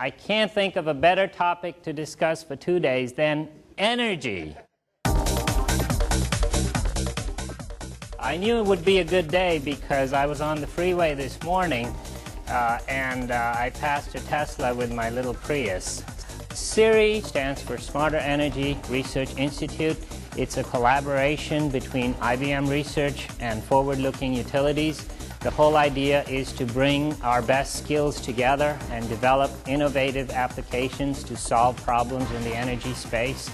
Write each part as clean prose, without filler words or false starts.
I can't think of a better topic to discuss for 2 days than energy. I knew it would be a good day because I was on the freeway this morning and I passed a Tesla with my little Prius. SERI stands for Smarter Energy Research Institute. It's a collaboration between IBM Research and forward-looking utilities. The whole idea is to bring our best skills together and develop innovative applications to solve problems in the energy space.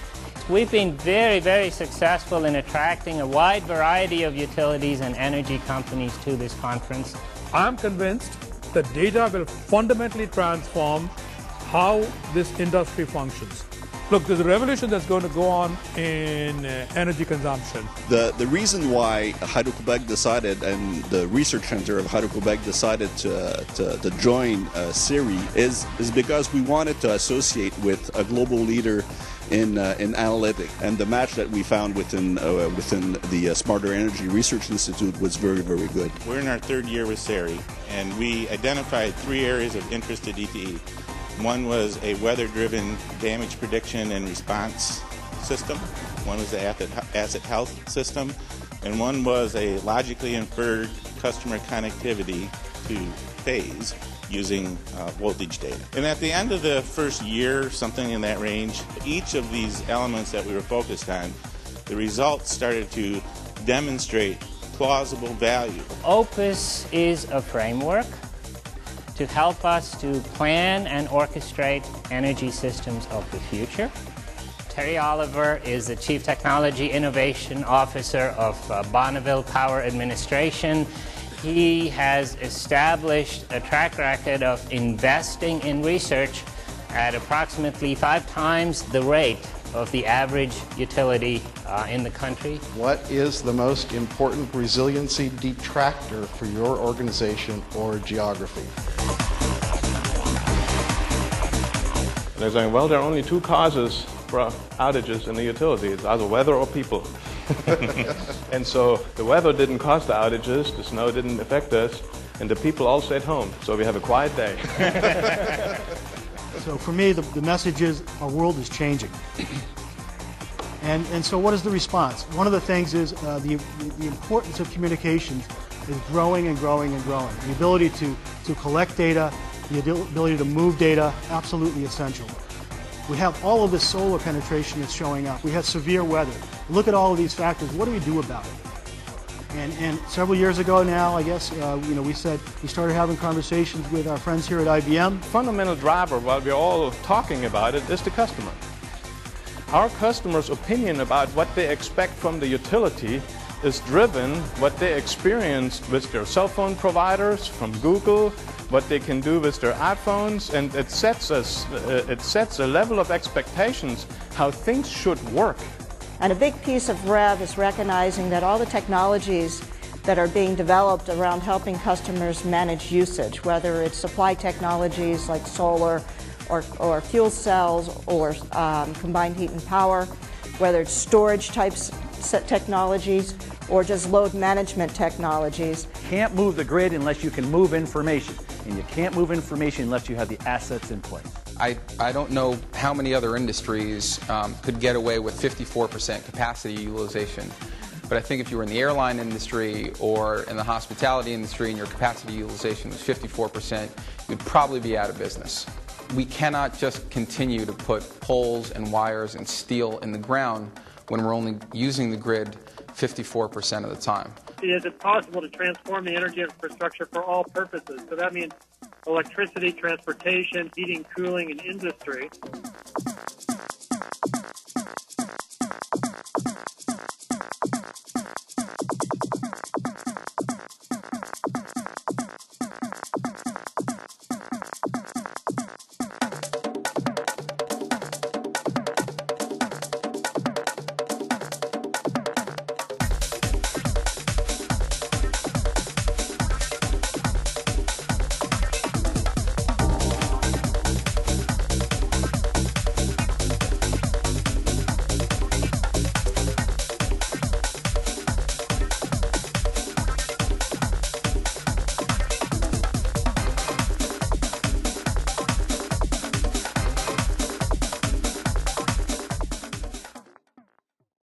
We've been very, very successful in attracting a wide variety of utilities and energy companies to this conference. I'm convinced that data will fundamentally transform how this industry functions. Look, there's a revolution that's going to go on in energy consumption. The reason why Hydro-Quebec decided, and the research center of Hydro-Quebec decided to join SERI is because we wanted to associate with a global leader in analytics, and the match that we found within the Smarter Energy Research Institute was very, very good. We're in our third year with SERI, and we identified 3 areas of interest to DTE. One was a weather-driven damage prediction and response system. One was the asset health system. And one was a logically inferred customer connectivity to phase using voltage data. And at the end of the first year, something in that range, each of these elements that we were focused on, the results started to demonstrate plausible value. Opus is a framework to help us to plan and orchestrate energy systems of the future. Terry Oliver is the Chief Technology Innovation Officer of Bonneville Power Administration. He has established a track record of investing in research at approximately 5 times the rate of the average utility in the country. What is the most important resiliency detractor for your organization or geography? They're saying, well, there are only 2 causes for outages in the utility. It's either weather or people. And so the weather didn't cause the outages, the snow didn't affect us, and the people all stayed home. So we have a quiet day. So for me, the message is our world is changing. And so what is the response? One of the things is the importance of communications is growing and growing and growing. The ability to collect data, the ability to move data, absolutely essential. We have all of this solar penetration that's showing up. We have severe weather. Look at all of these factors. What do we do about it? And several years ago now, I guess, we started having conversations with our friends here at IBM. Fundamental driver, while we're all talking about it, is the customer. Our customer's opinion about what they expect from the utility is driven what they experienced with their cell phone providers, from Google, what they can do with their iPhones, and it sets a level of expectations how things should work. And a big piece of REV is recognizing that all the technologies that are being developed around helping customers manage usage, whether it's supply technologies like solar or fuel cells or combined heat and power, whether it's storage types technologies or just load management technologies. Can't move the grid unless you can move information, and you can't move information unless you have the assets in place. I don't know how many other industries could get away with 54% capacity utilization. But I think if you were in the airline industry or in the hospitality industry and your capacity utilization was 54%, you'd probably be out of business. We cannot just continue to put poles and wires and steel in the ground when we're only using the grid 54% of the time. Is it possible to transform the energy infrastructure for all purposes? So that means electricity, transportation, heating, cooling, and industry.